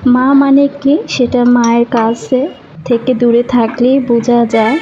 মা মানে কি সেটা মায়ের কাছে থেকে দূরে থাকলেই বোঝা যায়।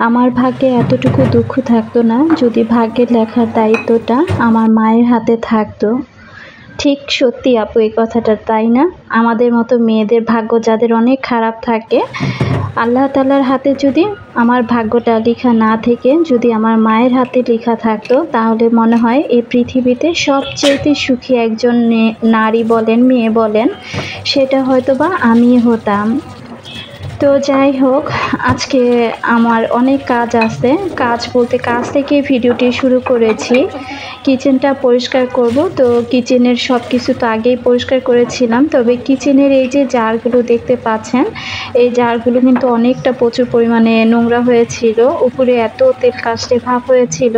আমার ভাগ্যে এতটুকু দুঃখ থাকতো না যদি ভাগ্যের লেখার দায়িত্বটা আমার মায়ের হাতে থাকতো। ঠিক সত্যি আপু এই কথাটা, তাই না? আমাদের মতো মেয়েদের ভাগ্য যাদের অনেক খারাপ থাকে, আল্লাহ তাআলার হাতে যদি আমার ভাগ্যটা লেখা না থেকে যদি আমার মায়ের হাতে লেখা থাকতো, তাহলে মনে হয় এই পৃথিবীতে সবচেয়ে সুখী একজন নারী বলেন, মেয়ে বলেন, সেটা হয়তোবা আমিই হতাম। তো যাই হোক, আজকে আমার অনেক কাজ আছে। কাজ বলতে কাজ থেকে ভিডিওটি শুরু করেছি। কিচেনটা পরিষ্কার করব। তো কিচেনের সব কিছু তো আগেই পরিষ্কার করেছিলাম। তবে কিচেনের এই যে জারগুলো দেখতে পাচ্ছেন, এই জারগুলো কিন্তু অনেকটা প্রচুর পরিমাণে নোংরা হয়েছিল। উপরে এত তেল কাস্টে ভাব হয়েছিল,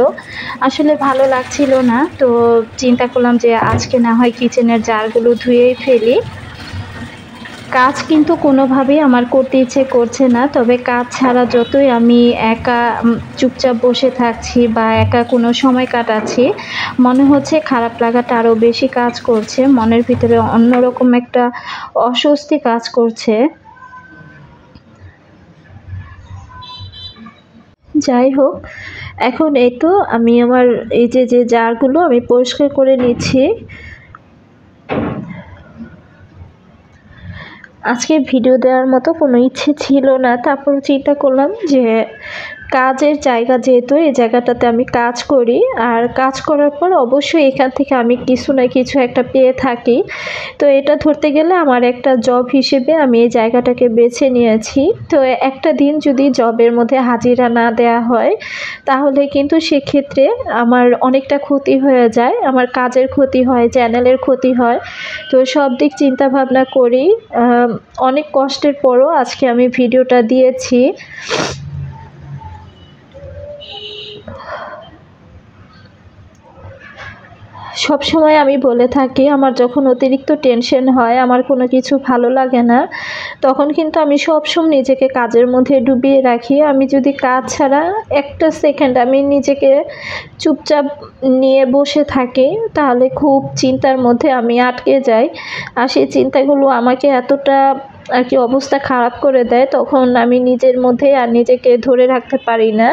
আসলে ভালো লাগছিল না। তো চিন্তা করলাম যে আজকে না হয় কিচেনের জারগুলো ধুয়েই ফেলি। কাজ কিন্তু কোনোভাবেই আমার করতে ইচ্ছে করছে না। তবে কাজ ছাড়া যতই আমি একা চুপচাপ বসে থাকছি বা একা কোনো সময় কাটাচ্ছি, মনে হচ্ছে খারাপ লাগাটা আরও বেশি কাজ করছে। মনের ভিতরে অন্যরকম একটা অস্বস্তি কাজ করছে। যাই হোক, এখন এই তো আমি আমার এই যে জারগুলো আমি পরিষ্কার করে নিচ্ছি। আজকে ভিডিও দেওয়ার মতো কোনো ইচ্ছে ছিল না, তারপর চিন্তা করলাম যে কাজের জায়গা যেহেতু, এই জায়গাটাতে আমি কাজ করি, আর কাজ করার পর অবশ্যই এখান থেকে আমি কিছু না কিছু একটা পেয়ে থাকি। তো এটা ধরতে গেলে আমার একটা জব হিসেবে আমি এই জায়গাটাকে বেছে নিয়েছি। তো একটা দিন যদি জবের মধ্যে হাজিরা না দেয়া হয়, তাহলে কিন্তু সেক্ষেত্রে আমার অনেকটা ক্ষতি হয়ে যায়। আমার কাজের ক্ষতি হয়, চ্যানেলের ক্ষতি হয়। তো সব দিক চিন্তা ভাবনা করি অনেক কষ্টের পরও আজকে আমি ভিডিওটা দিয়েছি। সবসময় আমি বলে থাকি, আমার যখন অতিরিক্ত টেনশন হয়, আমার কোনো কিছু ভালো লাগে না, তখন কিন্তু আমি সবসময় নিজেকে কাজের মধ্যে ডুবিয়ে রাখি। আমি যদি কাজ ছাড়া একটা সেকেন্ড আমি নিজেকে চুপচাপ নিয়ে বসে থাকি, তাহলে খুব চিন্তার মধ্যে আমি আটকে যাই। আর সেই চিন্তাগুলো আমাকে এতটা আর কি অবস্থা খারাপ করে দেয়, তখন আমি নিজের মধ্যে আর নিজেকে ধরে রাখতে পারি না।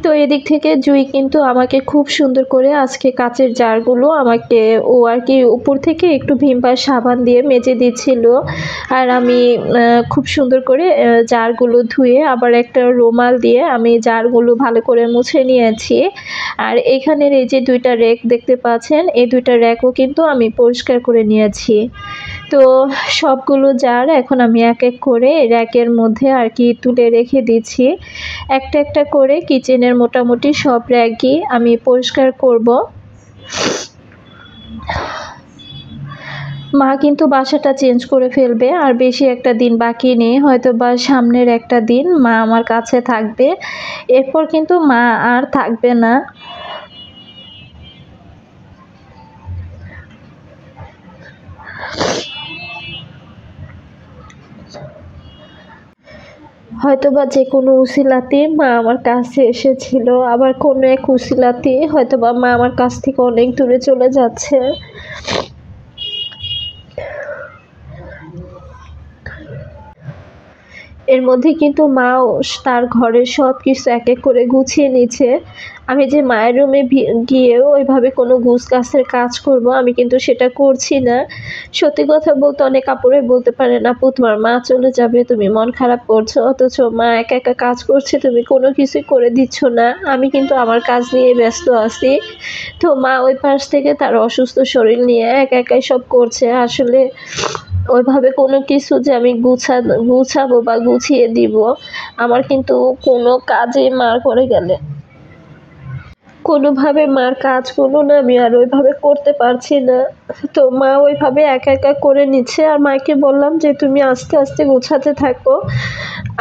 তো এদিক থেকে জুই কিন্তু আমাকে খুব সুন্দর করে আজকে কাচের জারগুলো আমাকে ও আর কি উপর থেকে একটু ভিম বার সাবান দিয়ে মেজে দিচ্ছিল। আর আমি খুব সুন্দর করে জারগুলো ধুয়ে আবার একটা রুমাল দিয়ে আমি জারগুলো ভালো করে মুছে নিয়েছি। আর এখানের এই যে দুইটা র্যাক দেখতে পাচ্ছেন, এই দুইটা র্যাকও কিন্তু আমি পরিষ্কার করে নিয়েছি। তো সবগুলো জার এখন আমি এক এক করে র্যাকের মধ্যে আর কি তুলে রেখে দিচ্ছি। একটা একটা করে কিচেনের মোটামুটি সব র্যাকই আমি পরিষ্কার করব। মা কিন্তু বাসাটা চেঞ্জ করে ফেলবে, আর বেশি একটা দিন বাকি নেই, হয়তো বা সামনের একটা দিন মা আমার কাছে থাকবে, এরপর কিন্তু মা আর থাকবে না। হয়তোবা যে কোনো উসিলাতে মা আমার কাছে এসেছিল, আবার কোনো এক উসিলাতে হয়তোবা মা আমার কাছ থেকে অনেক দূরে চলে যাচ্ছে। এর মধ্যে কিন্তু মাও তার ঘরের সব কিছু এক এক করে গুছিয়ে নিচ্ছে। আমি যে মায়ের রুমে গিয়েও ওইভাবে কোনো গুছগাছের কাজ করব, আমি কিন্তু সেটা করছি না। সত্যি কথা বলতে অনেক আপুরাই বলতে পারেন, আপু তোমার মা চলে যাবে, তুমি মন খারাপ করছো, অথচ মা একা একা কাজ করছে, তুমি কোনো কিছুই করে দিচ্ছ না। আমি কিন্তু আমার কাজ নিয়ে ব্যস্ত আছি। তো মা ওই পাশ থেকে তার অসুস্থ শরীর নিয়ে একা একাই সব করছে। আসলে ওইভাবে কোনো কিছু যে আমি গুছাবো বা গুছিয়ে দিব, আমার কিন্তু কোনো কাজে মার করে গেলে কোনোভাবে মার কাজগুলো না আমি আর ওইভাবে করতে পারছি না। তো মা ওইভাবে একা একা করে নিচ্ছে, আর মাকে বললাম যে তুমি আস্তে আস্তে গোছাতে থাকো,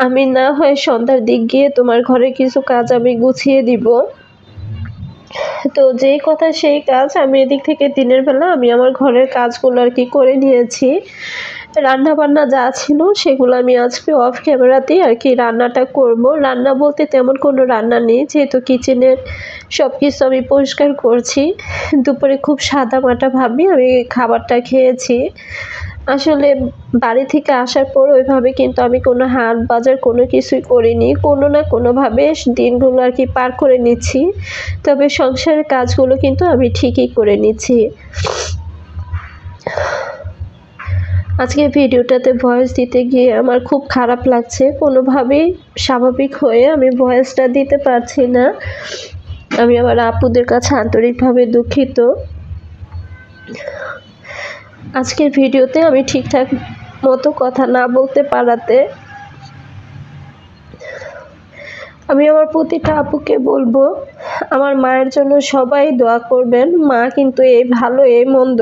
আমি না হয় সন্ধ্যার দিক গিয়ে তোমার ঘরে কিছু কাজ আমি গুছিয়ে দিব। তো যেই কথা সেই কাজ, আমি এদিক থেকে দিনের বেলা আমি আমার ঘরের কাজগুলো আর কি করে নিয়েছি। রান্না বান্না যা ছিল সেগুলো আমি আজকে অফ ক্যামেরাতেই আর কি রান্নাটা করব। রান্না বলতে তেমন কোনো রান্না নেই, যেহেতু কিচেনের সব কিছু আমি পরিষ্কার করছি। দুপুরে খুব সাদামাটাভাবে আমি খাবারটা খেয়েছি। আসলে বাড়ি থেকে আসার পর ওইভাবে কিন্তু আমি কোনো হাট বাজার কোনো কিছুই করিনি। কোনো না কোনোভাবে দিনগুলো আর কি পার করে নিচ্ছি। তবে সংসারের কাজগুলো কিন্তু আমি ঠিকই করে নিচ্ছি। আজকে ভিডিওটাতে ভয়েস দিতে গিয়ে আমার খুব খারাপ লাগছে। কোনোভাবেই স্বাভাবিক হয়ে আমি ভয়েসটা দিতে পারছি না। আমি আমার আপুদের কাছে আন্তরিকভাবে দুঃখিত। আজকের ভিডিওতে আমি ঠিকঠাক মতো কথা না বলতে পারাতে আমি আমার প্রতিটা আপুকে বলবো, আমার মায়ের জন্য সবাই দোয়া করবেন। মা কিন্তু এই ভালো এই মন্দ,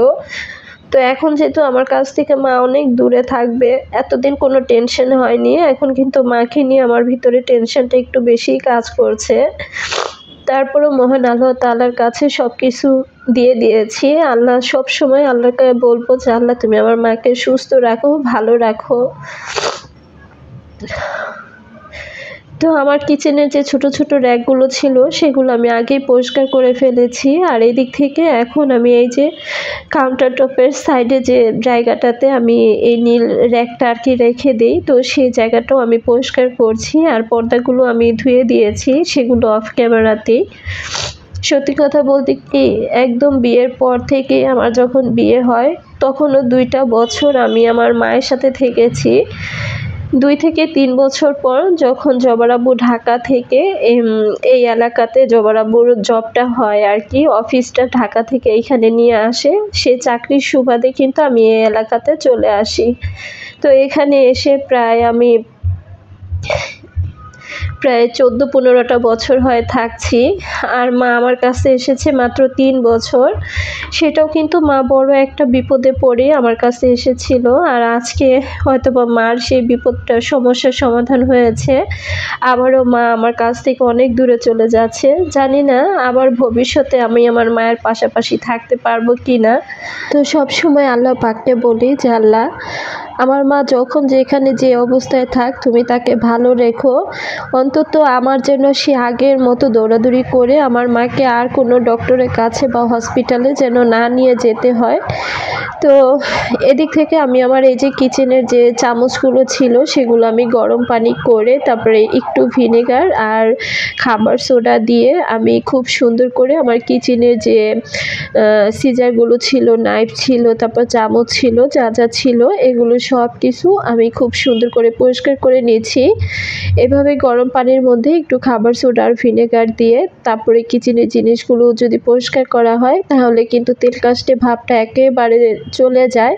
তো এখন যেহেতু আমার কাছ থেকে মা অনেক দূরে থাকবে, এতদিন কোনো টেনশন হয়নি। এখন কিন্তু মাকে নিয়ে আমার ভিতরে টেনশনটা একটু বেশিই কাজ করছে। তারপরেও মহান আল্লাহ তাআলার কাছে সব কিছু দিয়ে দিয়েছি। আল্লাহ সবসময় আল্লাহকে বলবো যে আল্লাহ তুমি আমার মাকে সুস্থ রাখো, ভালো রাখো। তো আমার কিচেনের যে ছোট ছোট র্যাকগুলো ছিল সেগুলো আমি আগেই পরিষ্কার করে ফেলেছি। আর এদিক থেকে এখন আমি এই যে কাউন্টার টপের সাইডে যে জায়গাটাতে আমি এই নীল র্যাকটা আর কি রেখে দিই, তো সেই জায়গাটাও আমি পরিষ্কার করছি। আর পর্দাগুলো আমি ধুয়ে দিয়েছি, সেগুলো অফ ক্যামেরাতেই। সত্যি কথা বলতে কি, একদম বিয়ের পর থেকে আমার যখন বিয়ে হয় তখনও 2টা বছর আমি আমার মায়ের সাথে থেকেছি। 2 থেকে 3 বছর পর যখন জবার আব্বু ঢাকা থেকে এই এলাকাতে জবার আব্বুর জবটা হয় আর কি, অফিসটা ঢাকা থেকে এইখানে নিয়ে আসে, সে চাকরির সুবাদে কিন্তু আমি এই এলাকাতে চলে আসি। তো এখানে এসে আমি প্রায় 14-15টা বছর হয় থাকছি। আর মা আমার কাছে এসেছে মাত্র 3 বছর। সেটাও কিন্তু মা বড় একটা বিপদে পড়ে আমার কাছে এসেছিল। আর আজকে হয়তোবা মার সেই সমস্যার সমাধান হয়েছে। আবারও মা আমার কাছ থেকে অনেক দূরে চলে যাচ্ছে। জানি না আবার ভবিষ্যতে আমি আমার মায়ের পাশাপাশি থাকতে পারবো কিনা। তো সবসময় আল্লাহ পাককে বলি যে আল্লাহ, আমার মা যখন যেখানে যে অবস্থায় থাক তুমি তাকে ভালো রেখো। অন্তত আমার যেন সে আগের মতো দৌড়াদৌড়ি করে আমার মাকে আর কোনো ডক্টরের কাছে বা হসপিটালে যেন না নিয়ে যেতে হয়। তো এদিক থেকে আমি আমার এই যে কিচেনের যে চামচগুলো ছিল সেগুলো আমি গরম পানি করে তারপরে একটু ভিনেগার আর খাবার সোডা দিয়ে আমি খুব সুন্দর করে আমার কিচেনের যে সিজারগুলো ছিল, নাইফ ছিল, তারপর চামচ ছিল, যা যা ছিল এগুলো সব কিছু আমি খুব সুন্দর করে পরিষ্কার করে নিয়েছি। এভাবে গরম পানির মধ্যে একটু খাবার সোডা আর ভিনেগার দিয়ে তারপরে কিচেনের জিনিসগুলো যদি পরিষ্কার করা হয় তাহলে কিন্তু তেল কাস্টে ভাবটা একেবারে চলে যায়।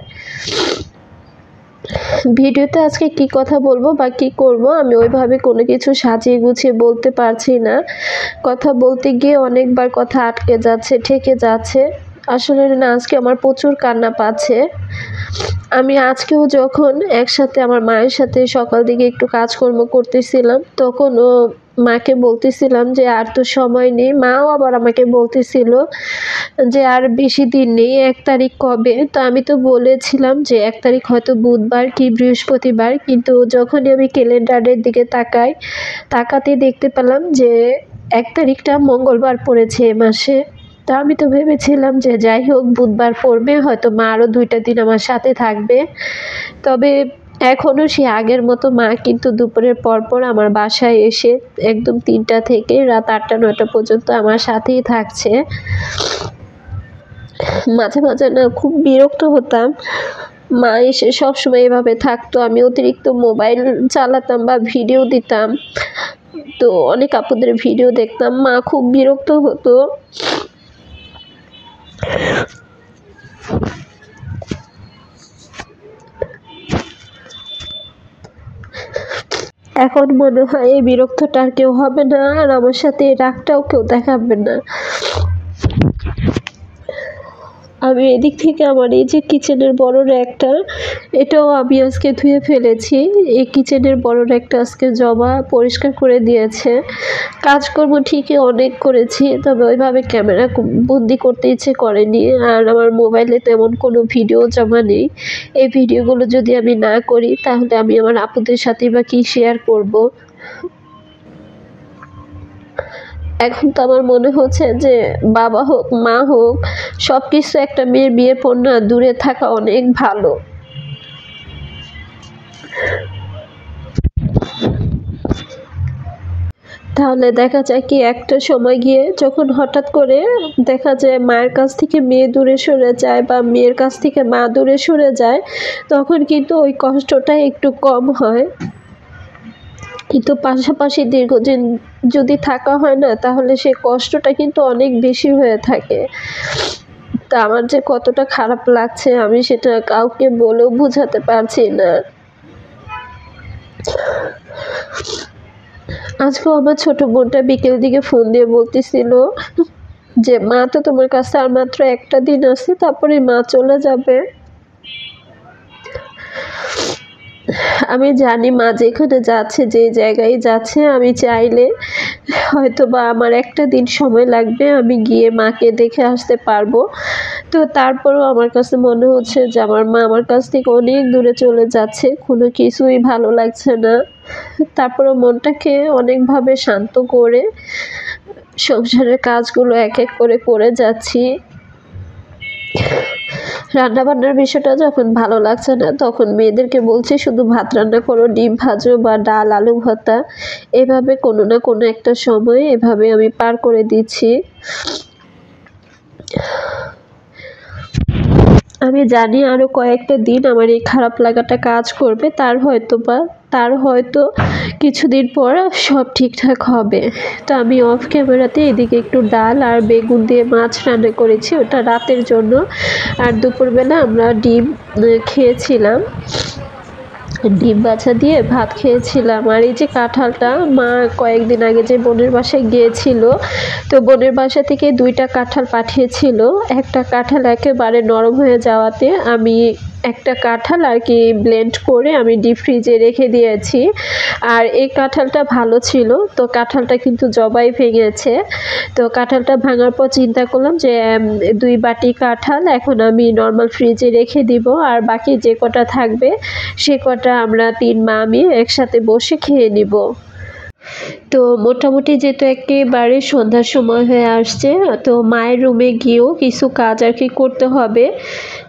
ভিডিওতে আজকে কি কথা বলবো বা কি করব আমি ওইভাবে কোনো কিছু সাজিয়ে গুছিয়ে বলতে পারছি না। কথা বলতে গিয়ে অনেকবার কথা আটকে যাচ্ছে, ঠেকে যাচ্ছে। আসলে না, আজকে আমার প্রচুর কান্না পাচ্ছে। আমি আজকেও যখন একসাথে আমার মায়ের সাথে সকাল দিকে একটু কাজকর্ম করতেছিলাম তখনও মাকে বলতেছিলাম যে আর তো সময় নেই। মাও আবার আমাকে বলতেছিল যে আর বেশি দিন নেই, 1 তারিখ কবে? তো আমি তো বলেছিলাম যে 1 তারিখ হয়তো বুধবার কি বৃহস্পতিবার, কিন্তু যখনই আমি ক্যালেন্ডারের দিকে তাকাতে দেখতে পেলাম যে 1 তারিখটা মঙ্গলবার পড়েছে এ মাসে। তা আমি তো ভেবেছিলাম যে যাই হোক বুধবার পড়বে, হয়তো মা আরও 2টা দিন আমার সাথে থাকবে। তবে এখনও সে আগের মতো মা কিন্তু দুপুরের পরপর আমার বাসায় এসে একদম 3টা থেকে রাত 8টা-9টা পর্যন্ত আমার সাথেই থাকছে। মাঝে মাঝে না খুব বিরক্ত হতাম, মা এসে সবসময় এভাবে থাকতো, আমি অতিরিক্ত মোবাইল চালাতাম বা ভিডিও দিতাম, তো অনেক আপুদের ভিডিও দেখতাম, মা খুব বিরক্ত হতো। এখন মনে হয় এই বিরক্তটা আর কেউ হবে না, আর আমার সাথে এই রাগটাও কেউ দেখাবে না। আমি এদিক থেকে আমার এই যে কিচেনের বড় র্যাকটা, এটাও আমি আজকে ধুয়ে ফেলেছি। এই কিচেনের বড় র্যাকটা আজকে জবা পরিষ্কার করে দিয়েছে। কাজকর্ম ঠিকই অনেক করেছি, তবে ওইভাবে ক্যামেরা বন্দি করতে ইচ্ছে করেনি। আর আমার মোবাইলে তেমন কোনো ভিডিও জমা নেই। এই ভিডিওগুলো যদি আমি না করি তাহলে আমি আমার আপুদের সাথে বা কি শেয়ার করব। এখন তো আমার মনে হচ্ছে যে বাবা হোক মা হোক সব কিছু একটা মেয়ের বিয়ের পর না দূরে থাকা অনেক ভালো। তাহলে দেখা যায় কি একটা সময় গিয়ে যখন হঠাৎ করে দেখা যায় মায়ের কাছ থেকে মেয়ে দূরে সরে যায় বা মেয়ের কাছ থেকে মা দূরে সরে যায়, তখন কিন্তু ওই কষ্টটা একটু কম হয়। কিন্তু পাশাপাশি দীর্ঘদিন যদি থাকা হয় না, তাহলে সেই কষ্টটা কিন্তু অনেক বেশি হয়ে থাকে। তা আমার যে কতটা খারাপ লাগছে আমি সেটা কাউকে বলেও বোঝাতে পারছি না। আজকেও আমার ছোট বোনটা বিকেল দিকে ফোন দিয়ে বলতেছিল যে মা তো তোমার কাছে আর মাত্র একটা দিন আছে, তারপরে মা চলে যাবে। আমি জানি মা যেখানে যাচ্ছে, যে জায়গায় যাচ্ছে, আমি চাইলে হয়তো বা আমার একটা দিন সময় লাগবে, আমি গিয়ে মাকে দেখে আসতে পারবো। তো তারপরেও আমার কাছে মনে হচ্ছে যে আমার মা আমার কাছ থেকে অনেক দূরে চলে যাচ্ছে, কোনো কিছুই ভালো লাগছে না। তারপরেও মনটাকে অনেকভাবে শান্ত করে সংসারের কাজগুলো এক এক করে করে যাচ্ছি। রান্নাবান্নার বিষয়টা যখন ভালো লাগছে না, তখন মেয়েদেরকে বলছি শুধু ভাত রান্না করো, ডিম ভাজো বা ডাল আলু ভর্তা, এভাবে কোনো না কোনো একটা সময় এভাবে আমি পার করে দিচ্ছি। আমি জানি আরও কয়েকটা দিন আমার এই খারাপ লাগাটা কাজ করবে, তার হয়তো কিছুদিন পর সব ঠিকঠাক হবে। তো আমি অফ ক্যামেরাতে এদিকে একটু ডাল আর বেগুন দিয়ে মাছ রান্না করেছি, ওটা রাতের জন্য। আর দুপুরবেলা আমরা ডিম খেয়েছিলাম, ডিম বাছা দিয়ে ভাত খেয়েছিলাম। আর এই যে কাঁঠালটা মা কয়েকদিন আগে যে বোনের বাসায় গিয়েছিল, তো বোনের বাসা থেকে 2টা কাঁঠাল পাঠিয়েছিল। একটা কাঁঠাল একেবারে নরম হয়ে যাওয়াতে আমি একটা কাঁঠাল আর কি ব্লেন্ড করে আমি ডিপ ফ্রিজে রেখে দিয়েছি। আর এই কাঁঠালটা ভালো ছিল, তো কাঁঠালটা কিন্তু জবাই ভেঙেছে। তো কাঁঠালটা ভাঙার পর চিন্তা করলাম যে 2 বাটি কাঁঠাল এখন আমি নর্মাল ফ্রিজে রেখে দিব, আর বাকি যে কটা থাকবে সে কটা আমরা 3 মা আমি একসাথে বসে খেয়ে নিব। তো মোটামুটি যেহেতু একেবারে সন্ধ্যার সময় হয়ে আসছে, তো মায়ের রুমে গিয়েও কিছু কাজ আর কি করতে হবে।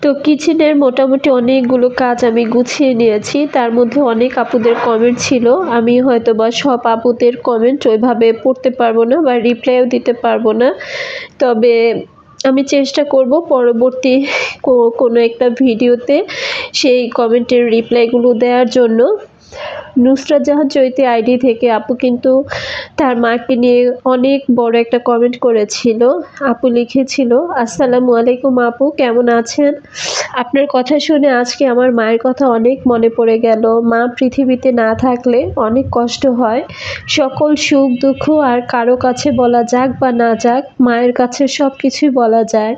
তো কিচেনের মোটামুটি অনেকগুলো কাজ আমি গুছিয়ে নিয়েছি। তার মধ্যে অনেক আপুদের কমেন্ট ছিল, আমি হয়তো বা সব আপুদের কমেন্ট ওইভাবে পড়তে পারবো না বা রিপ্লাইও দিতে পারবো না, তবে আমি চেষ্টা করব পরবর্তী কোনো একটা ভিডিওতে সেই কমেন্টের রিপ্লাইগুলো দেওয়ার জন্য। নুসরাত জাহান চৈতি আইডি থেকে আপু কিন্তু তার মাকে নিয়ে অনেক বড় একটা কমেন্ট করেছিল। আপু লিখেছিল, আসসালামু আলাইকুম আপু, কেমন আছেন? আপনার কথা শুনে আজকে আমার মায়ের কথা অনেক মনে পড়ে গেল। মা পৃথিবীতে না থাকলে অনেক কষ্ট হয়। সকল সুখ দুঃখ আর কারো কাছে বলা যাক বা না যাক, মায়ের কাছে সব কিছুই বলা যায়।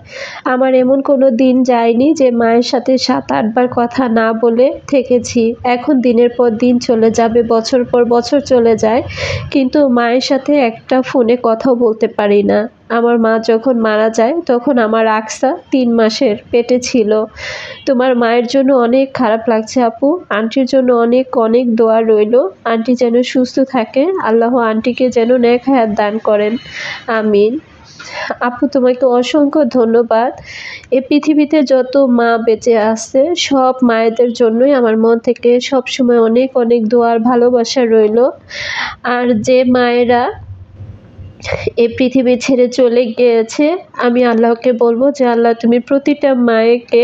আমার এমন কোনো দিন যায়নি যে মায়ের সাথে 7-8 বার কথা না বলে থেকেছি। এখন দিনের পর দিন চলে যাবে, বছর পর বছর চলে যায়, কিন্তু মায়ের সাথে একটা ফোনে কথাও বলতে পারি না। আমার মা যখন মারা যায় তখন আমার আকসা 3 মাসের পেটে ছিল। তোমার মায়ের জন্য অনেক খারাপ লাগছে আপু। আন্টির জন্য অনেক অনেক দোয়া রইল, আন্টি যেন সুস্থ থাকে, আল্লাহ আন্টিকে যেন নেক হায়াত দান করেন, আমিন। আপু তোমাকে অসংখ্য ধন্যবাদ। এই পৃথিবীতে যত মা বেঁচে আছে সব মায়েদের জন্যই আমার মন থেকে সবসময় অনেক অনেক দোয়ার ভালোবাসা রইল। আর যে মায়েরা এই পৃথিবী ছেড়ে চলে গিয়েছে, আমি আল্লাহকে বলবো যে আল্লাহ তুমি প্রতিটা মায়েকে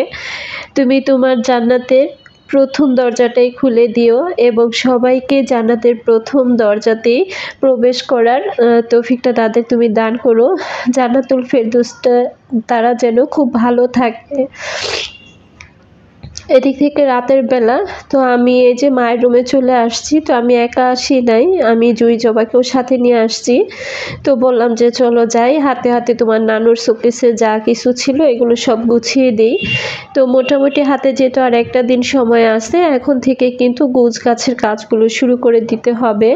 তুমি তোমার জান্নাতের প্রথম দরজাটাই খুলে দিও এবং সবাইকে জান্নাতের প্রথম দরজাতেই প্রবেশ করার তৌফিকটা তাদের তুমি দান করো। জান্নাতুল ফেরদৌসটা তারা যেন খুব ভালো থাকে। এদিক থেকে রাতের বেলা তো আমি এই যে মায়ের রুমে চলে আসছি। তো আমি একা আসি নাই, আমি জুই জবাকেও সাথে নিয়ে আসছি। তো বললাম যে চলো যাই, হাতে হাতে তোমার নানুর শোকেসে যা কিছু ছিল এগুলো সব গুছিয়ে দিই। তো মোটামুটি হাতে যেহেতু আর একটা দিন সময় আছে, এখন থেকে কিন্তু গোছ গাছের কাজগুলো শুরু করে দিতে হবে।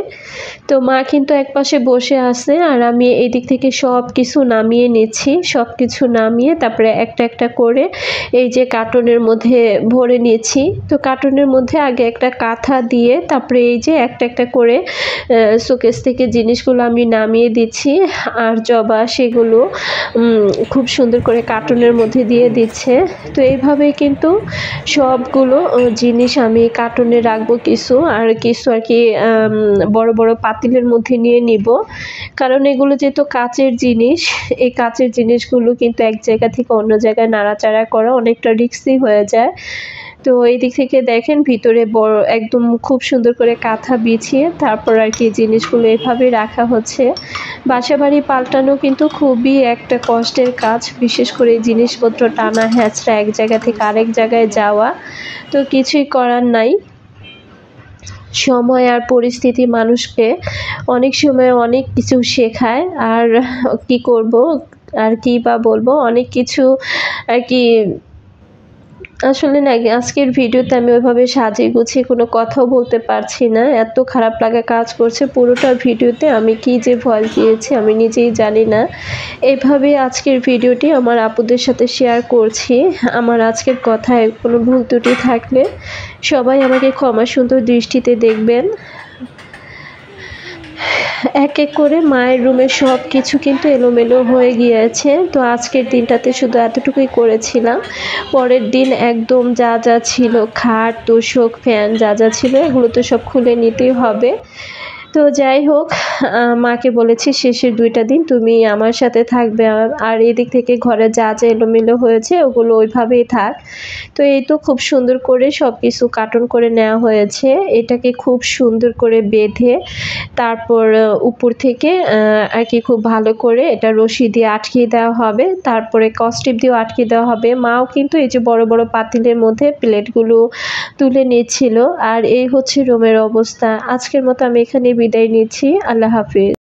তো মা কিন্তু একপাশে বসে আছে আর আমি এদিক থেকে সব কিছু নামিয়ে নিচ্ছি। সব কিছু নামিয়ে তারপরে একটা একটা করে এই যে কার্টনের মধ্যে ভরে নিয়েছি। তো কার্টনের মধ্যে আগে একটা কাঁথা দিয়ে তারপরে এই যে একটা একটা করে শোকেস থেকে জিনিসগুলো আমি নামিয়ে দিচ্ছি। আর জবা সেগুলো খুব সুন্দর করে কার্টনের মধ্যে দিয়ে দিচ্ছে। তো এইভাবেই কিন্তু সবগুলো জিনিস আমি কার্টনে রাখবো কিছু, আর কিছু আর কি বড় বড় পাতিলের মধ্যে নিয়ে নিব। কারণ এগুলো যেহেতু কাচের জিনিস, এই কাচের জিনিসগুলো কিন্তু এক জায়গা থেকে অন্য জায়গায় নাড়াচাড়া করা অনেকটা রিস্কি হয়ে যায়। তো এই দিক থেকে দেখেন ভিতরে বড় একদম খুব সুন্দর করে কাঁথা বিছিয়ে তারপর আর কি জিনিসগুলো এভাবে রাখা হচ্ছে। বাসাবাড়ি পাল্টানো কিন্তু খুবই একটা কষ্টের কাজ, বিশেষ করে জিনিসপত্র টানা হ্যাচড়া এক জায়গা থেকে আরেক জায়গায় যাওয়া। তো কিছুই করার নাই, সময় আর পরিস্থিতি মানুষকে অনেক সময় অনেক কিছু শেখায়। আর কি করব, আর কি বা বলবো, অনেক কিছু আর কি আসলে না আজকের ভিডিওতে আমি ওইভাবে সাজিয়ে গুছিয়ে কোনো কথাও বলতে পারছি না, এত খারাপ লাগা কাজ করছে। পুরোটা ভিডিওতে আমি কি যে ভয়েস দিয়েছি আমি নিজেই জানি না। এইভাবে আজকের ভিডিওটি আমার আপুদের সাথে শেয়ার করছি। আমার আজকের কথায় কোনো ভুল ত্রুটি থাকলে সবাই আমাকে ক্ষমা সুন্দর দৃষ্টিতে দেখবেন। এক এক করে মায়ের রুমে সব কিছু কিন্তু এলোমেলো হয়ে গিয়েছে। তো আজকের দিনটাতে শুধু এতটুকুই করেছিলাম। পরের দিন একদম যা যা ছিল, খাট তোশক ফ্যান যা যা ছিল এগুলো তো সব খুলে নিতেই হবে। তো যাই হোক, মাকে বলেছি শেষের 2টা দিন তুমি আমার সাথে থাকবে, আর এদিক থেকে ঘরে যা যা এলোমেলো হয়েছে ওগুলো ওইভাবেই থাক। তো এই তো খুব সুন্দর করে সব কিছু কার্টন করে নেওয়া হয়েছে। এটাকে খুব সুন্দর করে বেঁধে তারপর উপর থেকে আর কি খুব ভালো করে এটা রশি দিয়ে আটকিয়ে দেওয়া হবে, তারপরে কস্টিপ দিয়েও আটকিয়ে দেওয়া হবে। মাও কিন্তু এই যে বড় বড় পাতিলের মধ্যে প্লেটগুলো তুলে নিচ্ছিল। আর এই হচ্ছে রুমের অবস্থা। আজকের মতো আমি এখানে বিদায় নিচ্ছি। আল্লাহ হাফিজ।